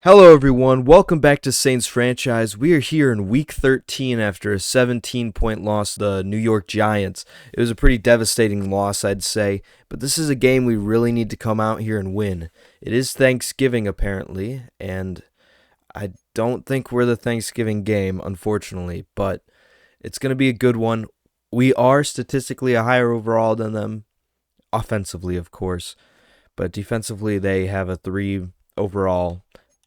Hello everyone, welcome back to Saints Franchise. We are here in Week 13 after a 17-point loss to the New York Giants. It was a pretty devastating loss, I'd say, but this is a game we really need to come out here and win. It is Thanksgiving, apparently, and I don't think we're the Thanksgiving game, unfortunately, but it's going to be a good one. We are statistically a higher overall than them, offensively, of course, but defensively they have a 3 overall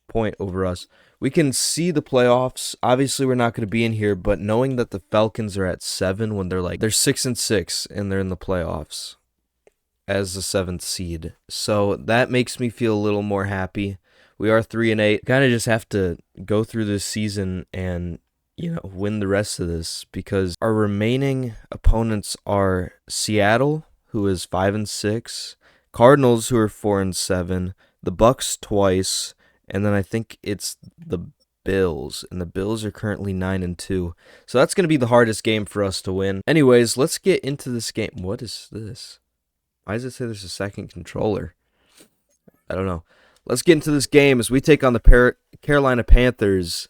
point over us. We can see the playoffs. Obviously, we're not going to be in here, but knowing that the Falcons are at 7 when they're 6-6 and they're in the playoffs as the 7th seed, so that makes me feel a little more happy. We are 3-8. Kind of just have to go through this season and win the rest of this, because our remaining opponents are Seattle, who is 5-6, Cardinals, who are 4-7, the Bucks twice, and then I think it's the Bills, and the Bills are currently 9-2. So that's going to be the hardest game for us to win. Anyways, let's get into this game. What is this? Why does it say there's a second controller? I don't know. Let's get into this game as we take on the Carolina Panthers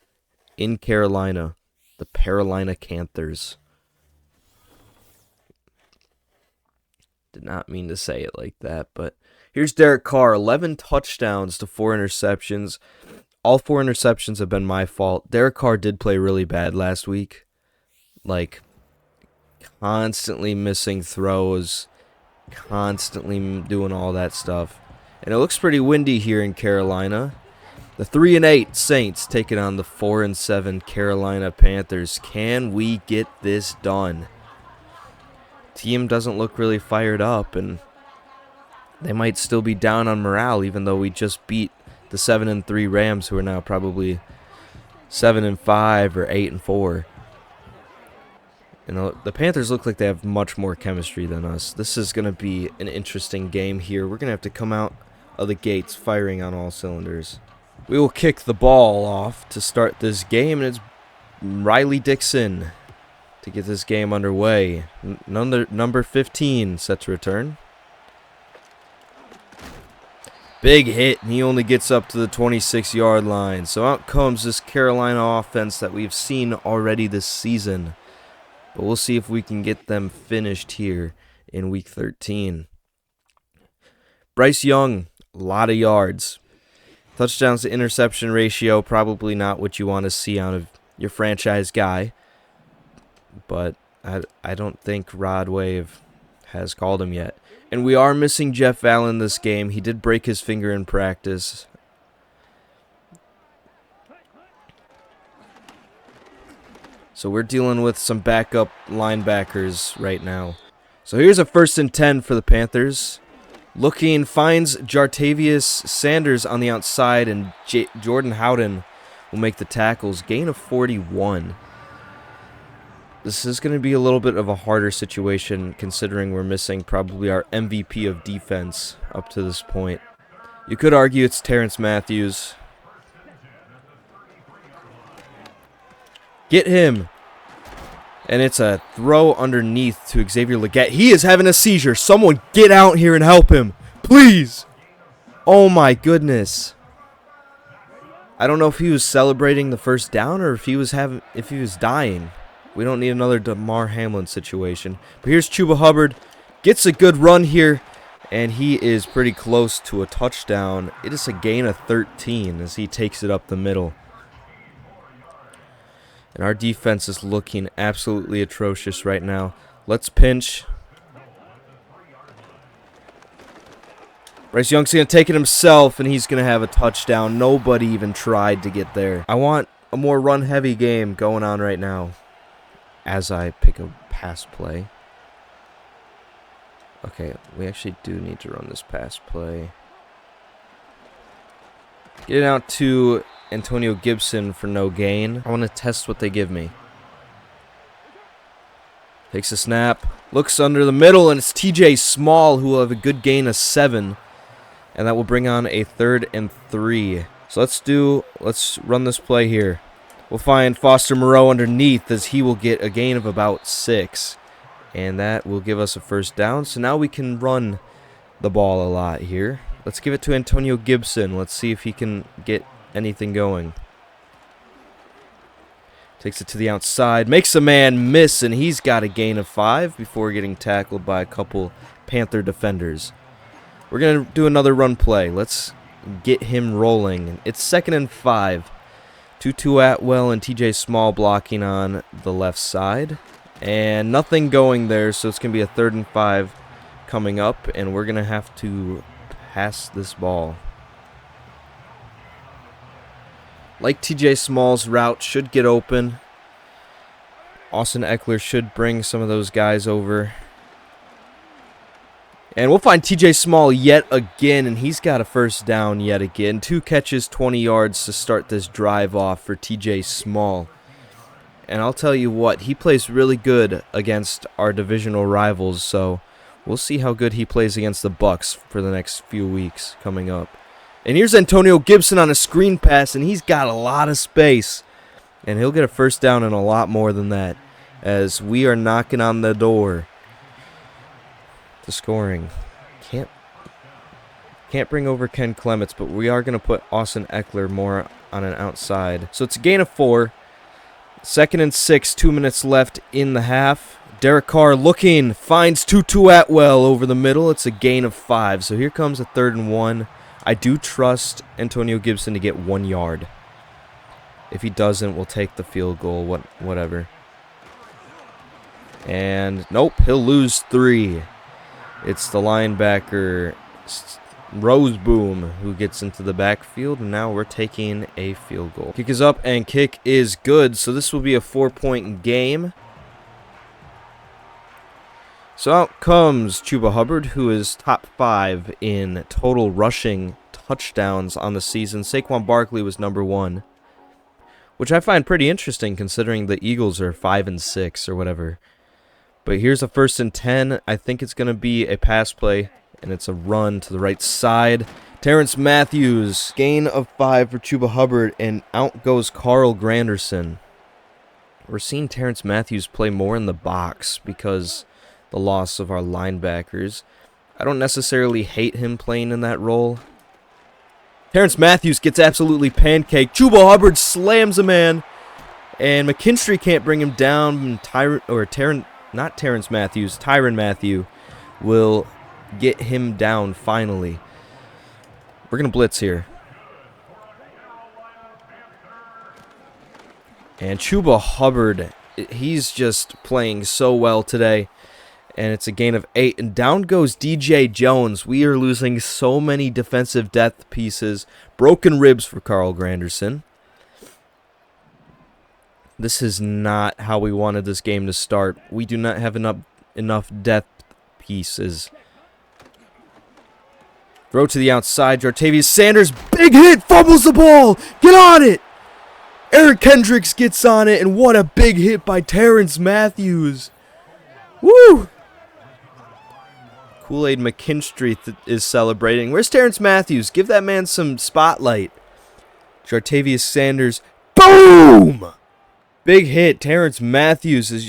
in Carolina. The Carolina Panthers. Did not mean to say it like that, but here's Derek Carr, 11 touchdowns to 4 interceptions. All 4 interceptions have been my fault. Derek Carr did play really bad last week. Constantly missing throws, constantly doing all that stuff. And it looks pretty windy here in Carolina. The 3-8 Saints taking on the 4-7 Carolina Panthers. Can we get this done? Team doesn't look really fired up, and they might still be down on morale, even though we just beat the 7-3 Rams, who are now probably 7-5 or 8-4. The Panthers look like they have much more chemistry than us. This is going to be an interesting game here. We're going to have to come out of the gates firing on all cylinders. We will kick the ball off to start this game, and it's Riley Dixon to get this game underway. Number 15 set to return. Big hit, and he only gets up to the 26-yard line. So out comes this Carolina offense that we've seen already this season. But we'll see if we can get them finished here in Week 13. Bryce Young, a lot of yards. Touchdowns to interception ratio, probably not what you want to see out of your franchise guy. But I don't think Rod Wave has called him yet. And we are missing Jeff Allen this game. He did break his finger in practice. So we're dealing with some backup linebackers right now. So here's a 1st and 10 for the Panthers. Looking, finds Jartavius Sanders on the outside, and Jordan Howden will make the tackles. Gain of 41. This is going to be a little bit of a harder situation, considering we're missing probably our MVP of defense up to this point. You could argue it's Terrence Matthews. Get him. And it's a throw underneath to Xavier Legette. He is having a seizure. Someone get out here and help him, please. Oh my goodness. I don't know if he was celebrating the first down or if he was dying. We don't need another Damar Hamlin situation. But here's Chuba Hubbard. Gets a good run here, and he is pretty close to a touchdown. It is a gain of 13 as he takes it up the middle. And our defense is looking absolutely atrocious right now. Let's pinch. Bryce Young's going to take it himself, and he's going to have a touchdown. Nobody even tried to get there. I want a more run-heavy game going on right now as I pick a pass play. Okay, we actually do need to run this pass play. Get it out to Antonio Gibson for no gain. I want to test what they give me. Takes a snap. Looks under the middle, and it's TJ Small who will have a good gain of 7. And that will bring on a 3rd and 3. So let's run this play here. We'll find Foster Moreau underneath as he will get a gain of about 6. And that will give us a 1st down. So now we can run the ball a lot here. Let's give it to Antonio Gibson. Let's see if he can get anything going. Takes it to the outside, makes a man miss, and he's got a gain of 5 before getting tackled by a couple Panther defenders. We're going to do another run play. Let's get him rolling. It's 2nd and 5. Tutu Atwell and TJ Small blocking on the left side. And nothing going there, so it's going to be a 3rd and 5 coming up, and we're going to have to pass this ball. Like TJ Small's route should get open. Austin Eckler should bring some of those guys over. And we'll find TJ Small yet again, and he's got a first down yet again. 2 catches, 20 yards to start this drive off for TJ Small. And I'll tell you what, he plays really good against our divisional rivals, so we'll see how good he plays against the Bucs for the next few weeks coming up. And here's Antonio Gibson on a screen pass, and he's got a lot of space. And he'll get a first down and a lot more than that, as we are knocking on the door to scoring. Can't bring over Ken Clements, but we are going to put Austin Eckler more on an outside. So it's a gain of 4. 2nd and 6, 2 minutes left in the half. Derek Carr looking, finds Tutu Atwell over the middle. It's a gain of 5. So here comes a 3rd and 1. I do trust Antonio Gibson to get 1 yard. If he doesn't, we'll take the field goal, whatever. And nope, he'll lose 3. It's the linebacker Roseboom who gets into the backfield, and now we're taking a field goal. Kick is up, and kick is good, so this will be a 4-point game. So out comes Chuba Hubbard, who is top 5 in total rushing touchdowns on the season. Saquon Barkley was number 1, which I find pretty interesting considering the Eagles are 5 and 6 or whatever. But here's a 1st and 10. I think it's going to be a pass play, and it's a run to the right side. Terrence Matthews, gain of 5 for Chuba Hubbard, and out goes Carl Granderson. We're seeing Terrence Matthews play more in the box because the loss of our linebackers. I don't necessarily hate him playing in that role. Terrence Matthews gets absolutely pancaked. Chuba Hubbard slams a man, and McKinstry can't bring him down. Tyrann Mathieu will get him down finally. We're going to blitz here. And Chuba Hubbard, he's just playing so well today. And it's a gain of 8. And down goes DJ Jones. We are losing so many defensive depth pieces. Broken ribs for Carl Granderson. This is not how we wanted this game to start. We do not have enough depth pieces. Throw to the outside. Jartavius Sanders, big hit, fumbles the ball. Get on it. Eric Kendricks gets on it, and what a big hit by Terrence Matthews. Woo! Kool-Aid McKinstry is celebrating. Where's Terrence Matthews? Give that man some spotlight. Jartavius Sanders, boom! Big hit. Terrence Matthews is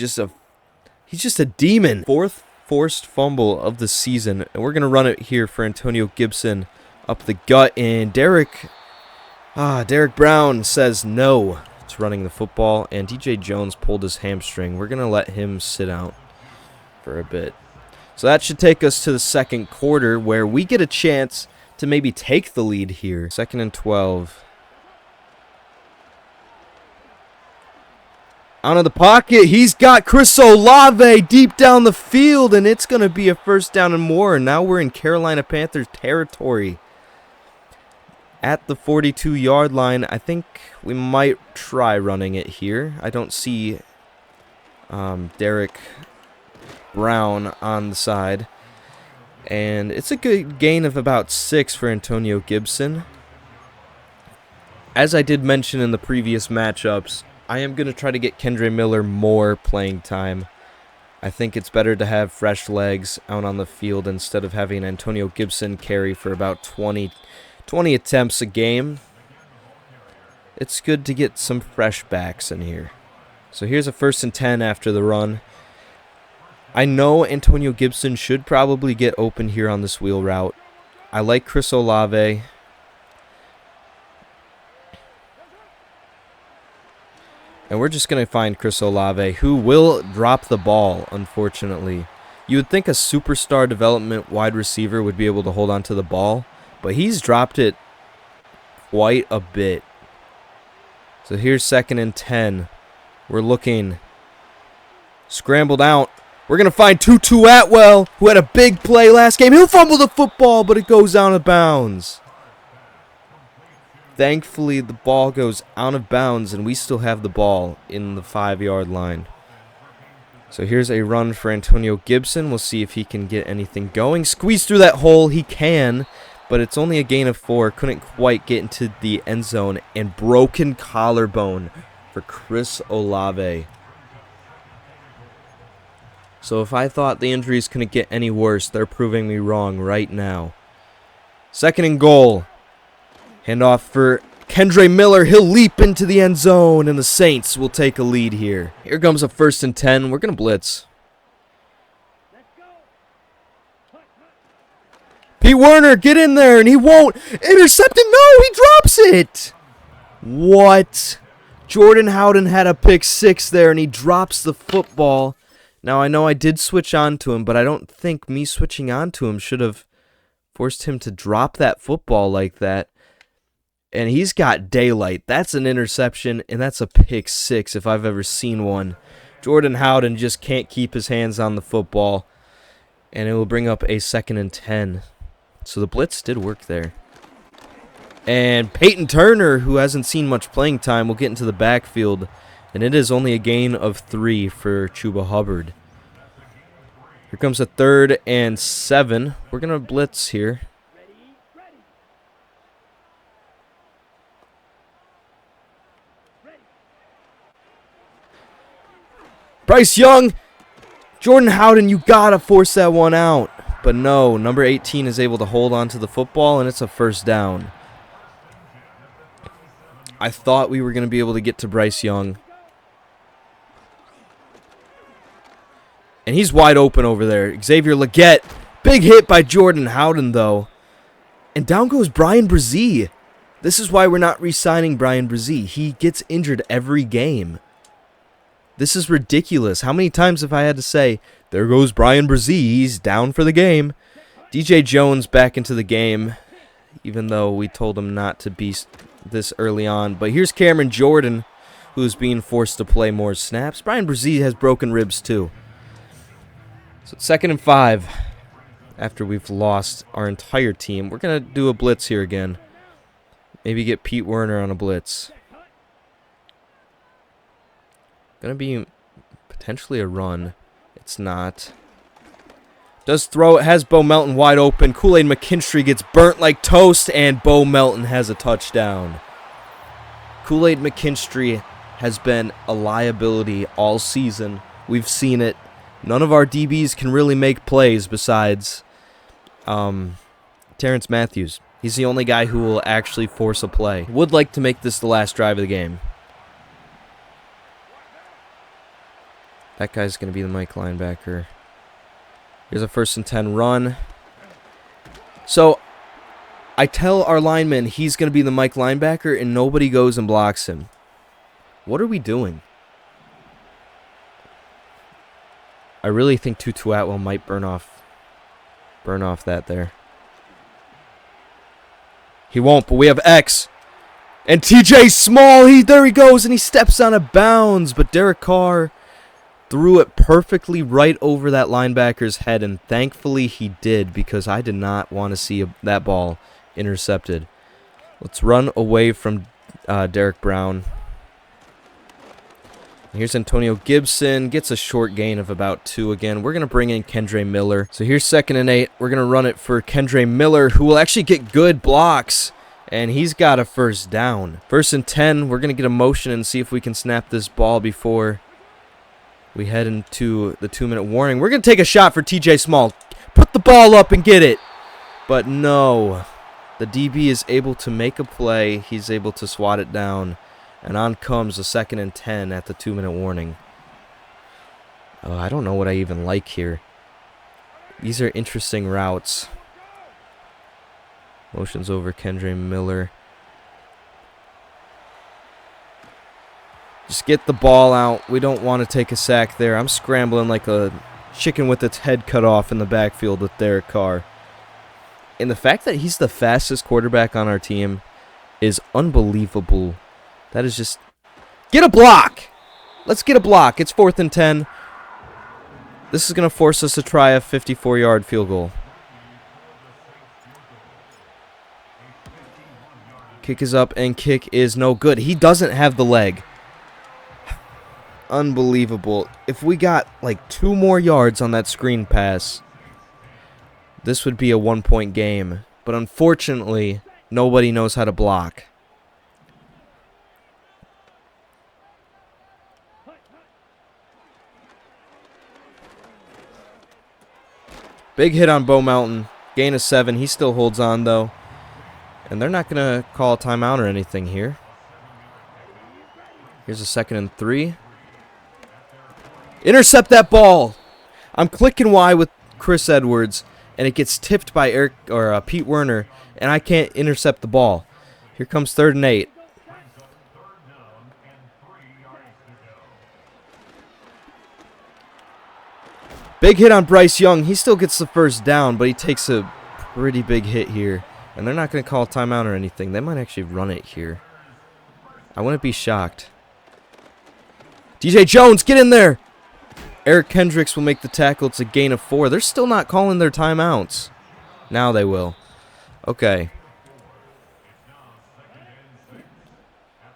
he's just a demon. 4th forced fumble of the season, and we're going to run it here for Antonio Gibson up the gut, and Derek Brown says no to running the football, and DJ Jones pulled his hamstring. We're going to let him sit out for a bit. So that should take us to the 2nd quarter, where we get a chance to maybe take the lead here. 2nd and 12. Out of the pocket, he's got Chris Olave deep down the field, and it's going to be a first down and more. And now we're in Carolina Panthers territory. At the 42-yard line, I think we might try running it here. I don't see Derek Brown on the side. And it's a good gain of about 6 for Antonio Gibson. As I did mention in the previous matchups, I am going to try to get Kendre Miller more playing time. I think it's better to have fresh legs out on the field instead of having Antonio Gibson carry for about 20 attempts a game. It's good to get some fresh backs in here. So here's a 1st and 10 after the run. I know Antonio Gibson should probably get open here on this wheel route. I like Chris Olave. And we're just going to find Chris Olave, who will drop the ball, unfortunately. You would think a superstar development wide receiver would be able to hold on to the ball, but he's dropped it quite a bit. So here's 2nd and 10. We're looking. Scrambled out. We're going to find Tutu Atwell, who had a big play last game. He'll fumble the football, but it goes out of bounds. Thankfully, the ball goes out of bounds, and we still have the ball in the 5-yard line. So here's a run for Antonio Gibson. We'll see if he can get anything going. Squeeze through that hole. He can, but it's only a gain of 4. Couldn't quite get into the end zone. And broken collarbone for Chris Olave. So if I thought the injuries couldn't get any worse, they're proving me wrong right now. 2nd and goal. Handoff for Kendre Miller. He'll leap into the end zone, and the Saints will take a lead here. Here comes a 1st and 10. We're going to blitz. Pete Werner, get in there, and he won't. Intercept it. No, he drops it. What? Jordan Howden had a pick 6 there, and he drops the football. Now, I know I did switch on to him, but I don't think me switching on to him should have forced him to drop that football like that. And he's got daylight. That's an interception, and that's a pick 6 if I've ever seen one. Jordan Howden just can't keep his hands on the football, and it will bring up a 2nd and 10. So the blitz did work there. And Peyton Turner, who hasn't seen much playing time, will get into the backfield. And it is only a gain of 3 for Chuba Hubbard. Here comes a 3rd and 7. We're going to blitz here. Bryce Young. Jordan Howden, you got to force that one out. But no, number 18 is able to hold on to the football, and it's a 1st down. I thought we were going to be able to get to Bryce Young. And he's wide open over there. Xavier Legette. Big hit by Jordan Howden, though. And down goes Brian Brzee. This is why we're not re-signing Brian Brzee. He gets injured every game. This is ridiculous. How many times have I had to say, there goes Brian Brzee. He's down for the game. DJ Jones back into the game, even though we told him not to be this early on. But here's Cameron Jordan, who's being forced to play more snaps. Brian Brzee has broken ribs, too. So 2nd and 5. After we've lost our entire team, we're going to do a blitz here again. Maybe get Pete Werner on a blitz. Going to be potentially a run. It's not. Does throw it. Has Bo Melton wide open. Kool-Aid McKinstry gets burnt like toast, and Bo Melton has a touchdown. Kool-Aid McKinstry has been a liability all season. We've seen it. None of our DBs can really make plays besides Terrence Matthews. He's the only guy who will actually force a play. Would like to make this the last drive of the game. That guy's going to be the Mike linebacker. Here's a 1st and 10 run. So I tell our lineman he's going to be the Mike linebacker, and nobody goes and blocks him. What are we doing? I really think Tutu Atwell might burn off that there. He won't, but we have X. And TJ Small, there he goes, and he steps on a bounds, but Derek Carr threw it perfectly right over that linebacker's head, and thankfully he did, because I did not want to see that ball intercepted. Let's run away from Derek Brown. Here's Antonio Gibson. Gets a short gain of about 2 again. We're going to bring in Kendre Miller. So here's 2nd and 8. We're going to run it for Kendre Miller, who will actually get good blocks. And he's got a 1st down. 1st and 10. We're going to get a motion and see if we can snap this ball before we head into the 2-minute warning. We're going to take a shot for TJ Small. Put the ball up and get it. But no. The DB is able to make a play. He's able to swat it down. And on comes a 2nd and 10 at the 2-minute warning. I don't know what I even like here. These are interesting routes. Motions over Kendre Miller. Just get the ball out. We don't want to take a sack there. I'm scrambling like a chicken with its head cut off in the backfield with Derek Carr. And the fact that he's the fastest quarterback on our team is unbelievable. That is just... Get a block! Let's get a block. It's 4th and 10. This is going to force us to try a 54-yard field goal. Kick is up, and kick is no good. He doesn't have the leg. Unbelievable. If we got like 2 more yards on that screen pass, this would be a 1-point game. But unfortunately, nobody knows how to block. Big hit on Bo Mountain. Gain of 7. He still holds on, though. And they're not going to call a timeout or anything here. Here's a 2nd and 3. Intercept that ball. I'm clicking Y with Chris Edwards, and it gets tipped by Pete Werner, and I can't intercept the ball. Here comes 3rd and 8. Big hit on Bryce Young. He still gets the first down, but he takes a pretty big hit here. And they're not going to call a timeout or anything. They might actually run it here. I wouldn't be shocked. DJ Jones, get in there! Eric Kendricks will make the tackle. It's a gain of 4. They're still not calling their timeouts. Now they will. Okay.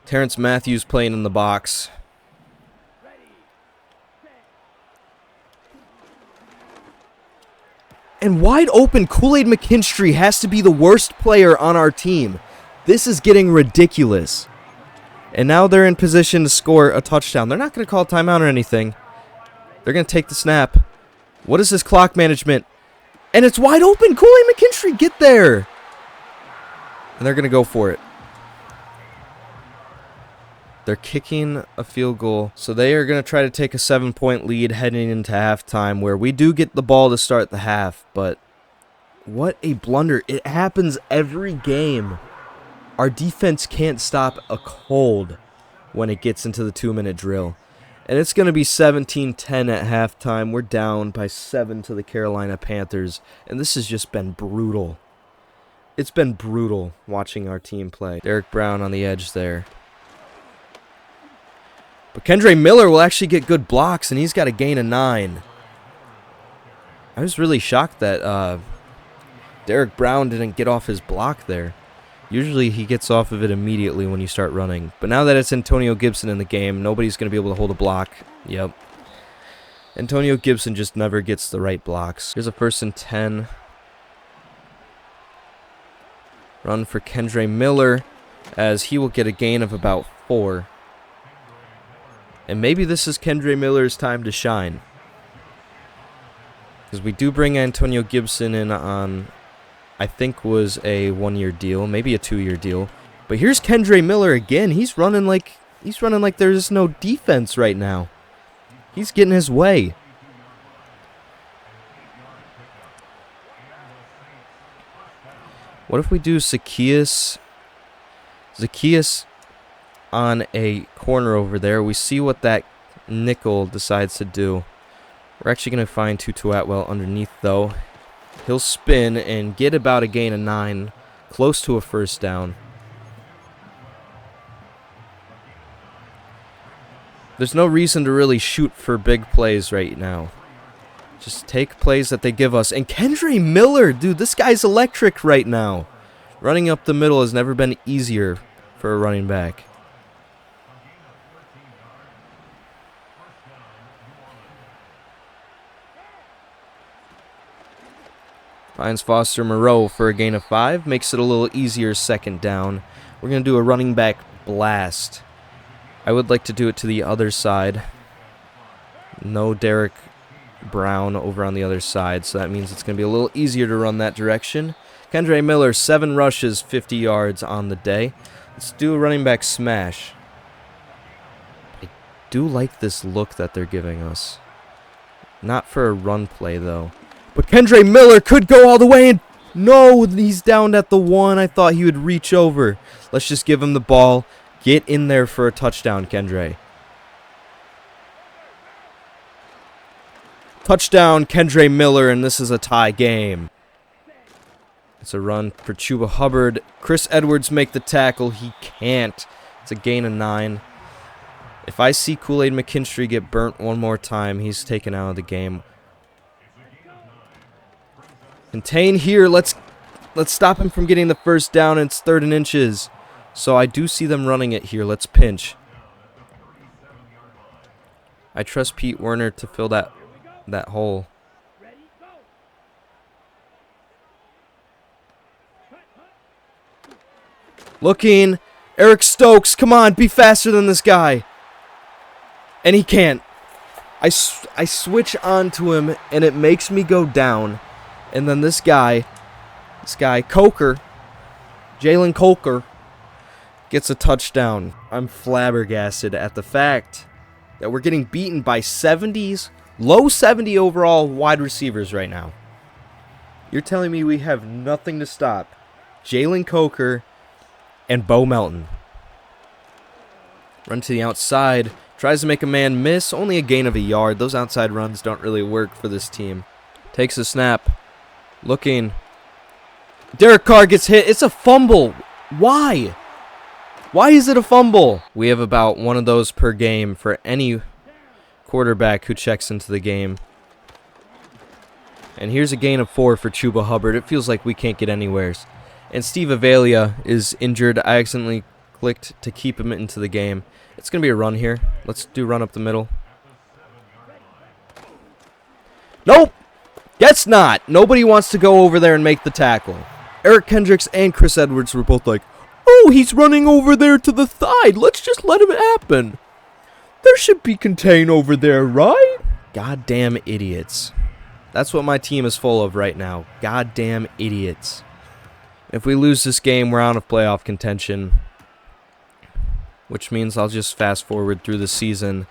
Terrence Matthews playing in the box. And wide open, Kool-Aid McKinstry has to be the worst player on our team. This is getting ridiculous. And now they're in position to score a touchdown. They're not going to call timeout or anything. They're going to take the snap. What is this clock management? And it's wide open. Kool-Aid McKinstry, get there. And they're going to go for it. They're kicking a field goal. So they are going to try to take a 7-point lead heading into halftime, where we do get the ball to start the half. But what a blunder. It happens every game. Our defense can't stop a cold when it gets into the 2-minute drill. And it's going to be 17-10 at halftime. We're down by 7 to the Carolina Panthers. And this has just been brutal. It's been brutal watching our team play. Derek Brown on the edge there. But Kendre Miller will actually get good blocks, and he's got a gain of 9. I was really shocked that Derek Brown didn't get off his block there. Usually he gets off of it immediately when you start running. But now that it's Antonio Gibson in the game, nobody's going to be able to hold a block. Yep. Antonio Gibson just never gets the right blocks. Here's a 1st and 10. Run for Kendre Miller, as he will get a gain of about 4. And maybe this is Kendre Miller's time to shine. Because we do bring Antonio Gibson in on, I think, was a 1-year deal, maybe a 2-year deal. But here's Kendre Miller again. He's running like there's no defense right now. He's getting his way. What if we do Zacchaeus on a corner over there? We see what that nickel decides to do. We're actually going to find Tutu Atwell underneath, though. He'll spin and get about a gain of 9, close to a 1st down. There's no reason to really shoot for big plays right now. Just take plays that they give us. And Kendre Miller, dude, this guy's electric right now. Running up the middle has never been easier for a running back. Finds Foster Moreau for a gain of 5. Makes it a little easier 2nd down. We're going to do a running back blast. I would like to do it to the other side. No Derek Brown over on the other side, so that means it's going to be a little easier to run that direction. Kendre Miller, 7 rushes, 50 yards on the day. Let's do a running back smash. I do like this look that they're giving us. Not for a run play, though. But Kendre Miller could go all the way, and no, he's down at the 1. I thought he would reach over. Let's just give him the ball. Get in there for a touchdown, Kendre. Touchdown, Kendre Miller, and this is a tie game. It's a run for Chuba Hubbard. Chris Edwards make the tackle. He can't. It's a gain of 9. If I see Kool-Aid McKinstry get burnt one more time, he's taken out of the game. Contain here. Let's stop him from getting the first down. It's 3rd and inches. So I do see them running it here. Let's pinch. I trust Pete Werner to fill that hole. Looking. Eric Stokes, come on, be faster than this guy. And he can't. I switch onto him, and it makes me go down. And then this guy, Coker, Jalen Coker, gets a touchdown. I'm flabbergasted at the fact that we're getting beaten by 70s, low 70 overall wide receivers right now. You're telling me we have nothing to stop Jalen Coker and Bo Melton. Run to the outside. Tries to make a man miss. Only a gain of a yard. Those outside runs don't really work for this team. Takes a snap. Looking. Derek Carr gets hit. It's a fumble. Why? Why is it a fumble? We have about one of those per game for any quarterback who checks into the game. And here's a gain of 4 for Chuba Hubbard. It feels like we can't get anywheres. And Steve Avalia is injured. I accidentally clicked to keep him into the game. It's going to be a run here. Let's do run up the middle. Nope. Guess not. Nobody wants to go over there and make the tackle. Eric Kendricks and Chris Edwards were both like, oh, he's running over there to the side. Let's just let him happen. There should be contain over there, right? Goddamn idiots. That's what my team is full of right now. Goddamn idiots. If we lose this game, we're out of playoff contention, which means I'll just fast forward through the season.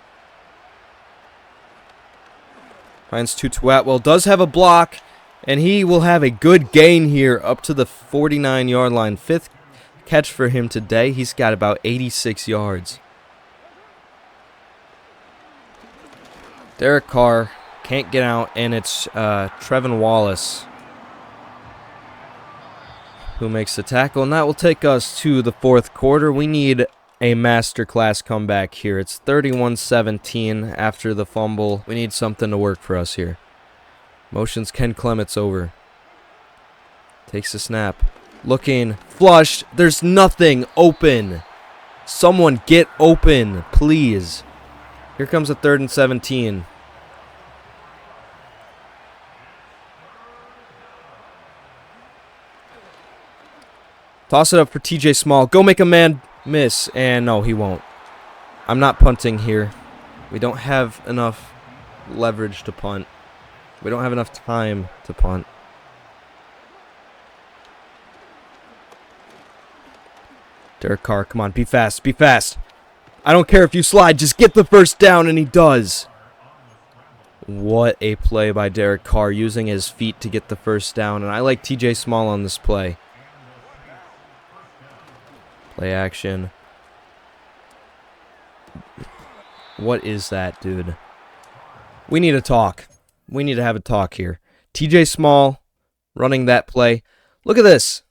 Finds Tutu Atwell, does have a block, and he will have a good gain here up to the 49-yard line. 5th catch for him today. He's got about 86 yards. Derek Carr can't get out, and it's Trevin Wallace who makes the tackle, and that will take us to the 4th quarter. We need a masterclass comeback here. It's 31-17 after the fumble. We need something to work for us here. Motions Ken Clements over. Takes a snap. Looking. Flushed. There's nothing open. Someone get open, please. Here comes a 3rd and 17. Toss it up for TJ Small. Go make a man miss. And no, he won't. I'm not punting here. We don't have enough leverage to punt. We don't have enough time to punt. Derek Carr, come on, be fast, be fast. I don't care if you slide, just get the first down, and he does. What a play by Derek Carr, using his feet to get the first down, and I like TJ Small on this play. Play action. What is that, dude? We need a talk. We need to have a talk here. TJ Small running that play. Look at this.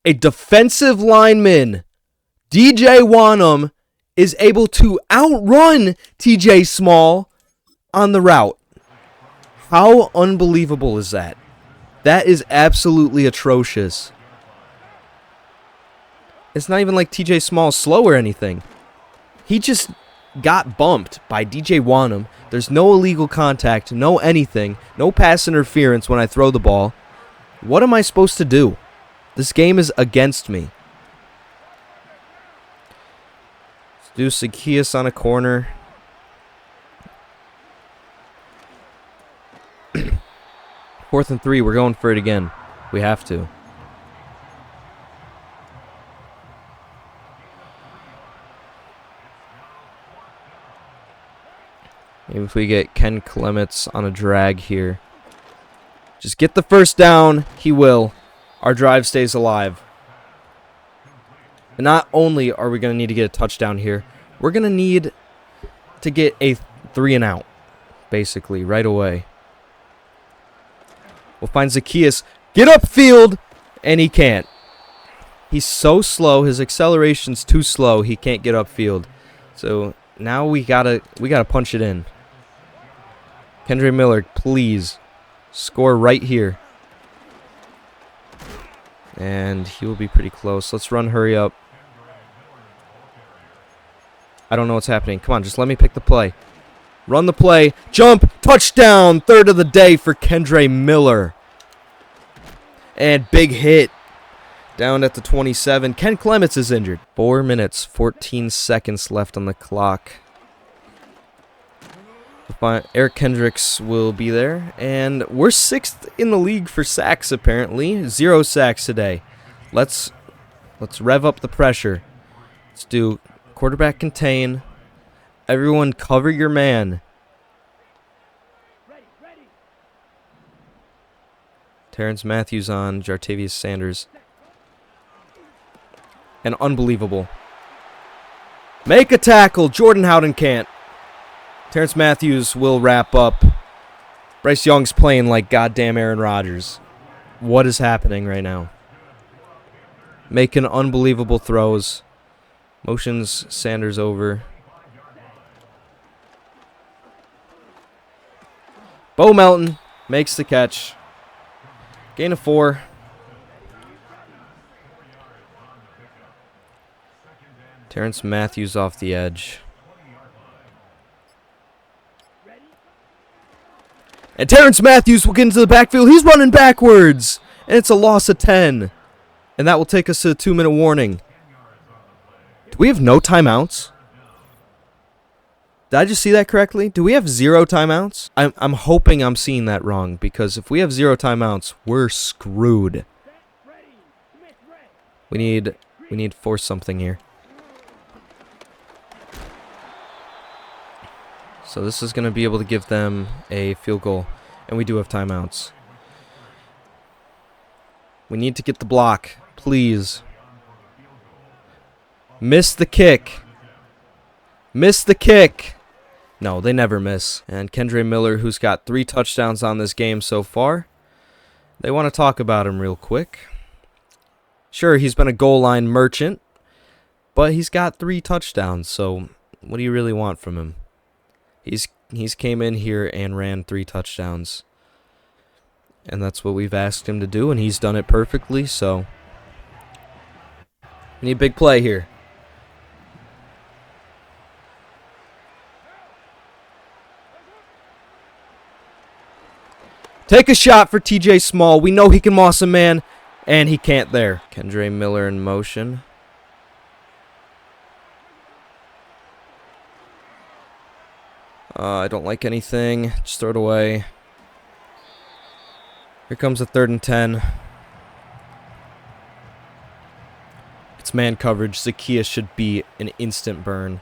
A defensive lineman, DJ Wanham, is able to outrun TJ Small on the route. How unbelievable is that? That is absolutely atrocious. It's not even like TJ Small's slow or anything. He just got bumped by DJ Wanham. There's no illegal contact, no anything, no pass interference when I throw the ball. What am I supposed to do? This game is against me. Let's do Zacchaeus on a corner. 4th and 3, we're going for it again. We have to. Maybe if we get Ken Clements on a drag here. Just get the first down. He will. Our drive stays alive. And not only are we going to need to get a touchdown here, we're going to need to get a 3 and out. basically, right away. We'll find Zacchaeus. Get upfield! And he can't. He's so slow. His acceleration's too slow. He can't get upfield. So now we gotta punch it in. Kendre Miller, please score right here. And he will be pretty close. Let's run, hurry up. I don't know what's happening. Come on, just let me pick the play. Run the play. Jump. Touchdown. Third of the day for Kendre Miller. And big hit. Down at the 27. Ken Clements is injured. 4 minutes, 14 seconds left on the clock. Eric Kendricks will be there. And we're 6th in the league for sacks, apparently. 0 sacks today. Let's rev up the pressure. Let's do quarterback contain. Everyone cover your man. Terrence Matthews on Jartavius Sanders. And unbelievable. Make a tackle. Jordan Howden can't. Terrence Matthews will wrap up. Bryce Young's playing like goddamn Aaron Rodgers. What is happening right now? Making unbelievable throws. Motions Sanders over. Bo Melton makes the catch. Gain of 4. Terrence Matthews off the edge. And Terrence Matthews will get into the backfield. He's running backwards. And it's a loss of 10. And that will take us to the 2-minute warning. Do we have no timeouts? Did I just see that correctly? Do we have 0 timeouts? I'm hoping I'm seeing that wrong, because if we have 0 timeouts, we're screwed. We need to force something here. So this is going to be able to give them a field goal, and we do have timeouts. We need to get the block, please. Miss the kick. Miss the kick. No, they never miss. And Kendre Miller, who's got 3 touchdowns on this game so far, they want to talk about him real quick. Sure, he's been a goal line merchant, but he's got 3 touchdowns, so what do you really want from him? He's came in here and ran 3 touchdowns. And that's what we've asked him to do, and he's done it perfectly, so we need a big play here. Take a shot for TJ Small. We know he can moss a man, and he can't there. Kendre Miller in motion. I don't like anything. Just throw it away. Here comes a 3rd and 10. It's man coverage. Zacchaeus should be an instant burn.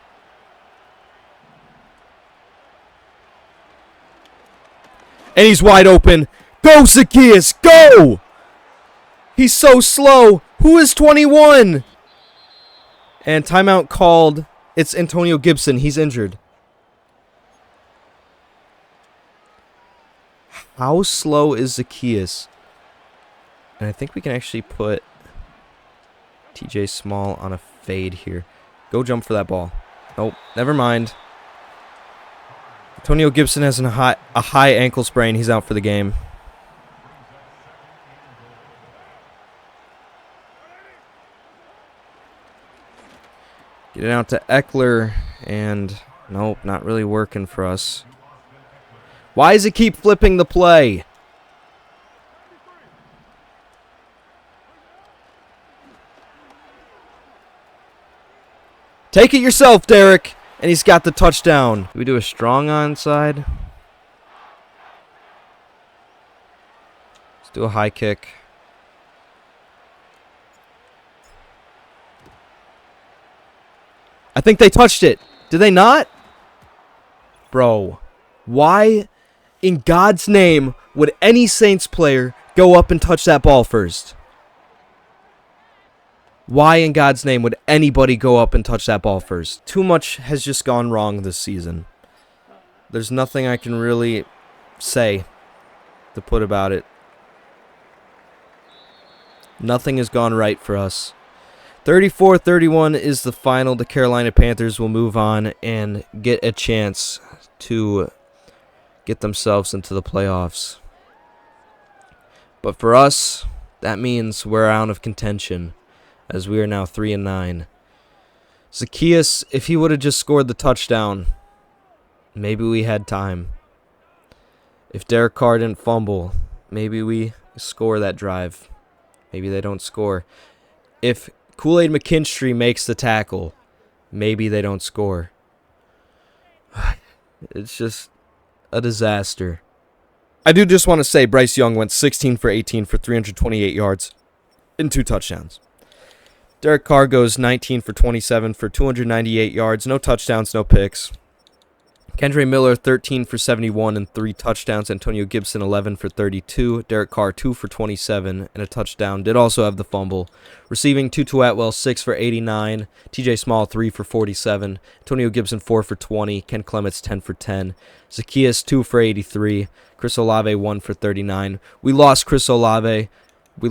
And he's wide open. Go, Zacchaeus, go! He's so slow. Who is 21? And timeout called. It's Antonio Gibson. He's injured. How slow is Zacchaeus? And I think we can actually put TJ Small on a fade here. Go jump for that ball. Nope, never mind. Antonio Gibson has a high ankle sprain. He's out for the game. Get it out to Eckler, and nope, not really working for us. Why does it keep flipping the play? Take it yourself, Derek. And he's got the touchdown. Do we do a strong onside? Let's do a high kick. I think they touched it. Did they not? Bro, why in God's name would any Saints player go up and touch that ball first? Why in God's name would anybody go up and touch that ball first? Too much has just gone wrong this season. There's nothing I can really say to put about it. Nothing has gone right for us. 34-31 is the final. The Carolina Panthers will move on and get a chance to get themselves into the playoffs. But for us, that means we're out of contention, as we are now 3-9. Zacchaeus, if he would have just scored the touchdown, maybe we had time. If Derek Carr didn't fumble, maybe we score that drive. Maybe they don't score. If Kool-Aid McKinstry makes the tackle, maybe they don't score. It's just a disaster. I do just want to say Bryce Young went 16 for 18 for 328 yards and 2 touchdowns. Derek Carr goes 19 for 27 for 298 yards, no touchdowns, no picks. Kendre Miller, 13 for 71 and 3 touchdowns. Antonio Gibson, 11 for 32. Derek Carr, 2 for 27 and a touchdown. Did also have the fumble. Receiving, Tutu Atwell, 6 for 89. TJ Small, 3 for 47. Antonio Gibson, 4 for 20. Ken Clements, 10 for 10. Zacchaeus, 2 for 83. Chris Olave, 1 for 39. We lost Chris Olave. We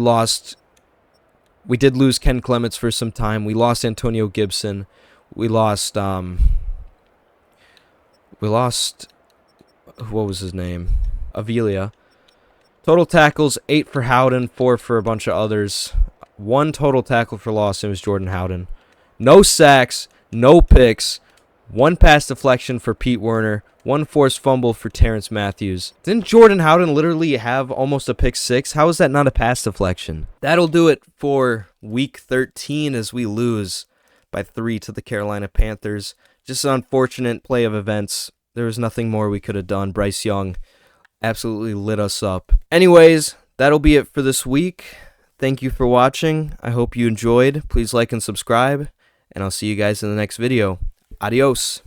did lose Ken Clements for some time. We lost Antonio Gibson. We lost, what was his name? Avila. Total tackles, 8 for Howden, 4 for a bunch of others. 1 total tackle for loss, and it was Jordan Howden. No sacks, no picks. 1 pass deflection for Pete Werner. 1 forced fumble for Terrence Matthews. Didn't Jordan Howden literally have almost a pick 6? How is that not a pass deflection? That'll do it for Week 13 as we lose by 3 to the Carolina Panthers. Just an unfortunate play of events. There was nothing more we could have done. Bryce Young absolutely lit us up. Anyways, that'll be it for this week. Thank you for watching. I hope you enjoyed. Please like and subscribe, and I'll see you guys in the next video. Adios.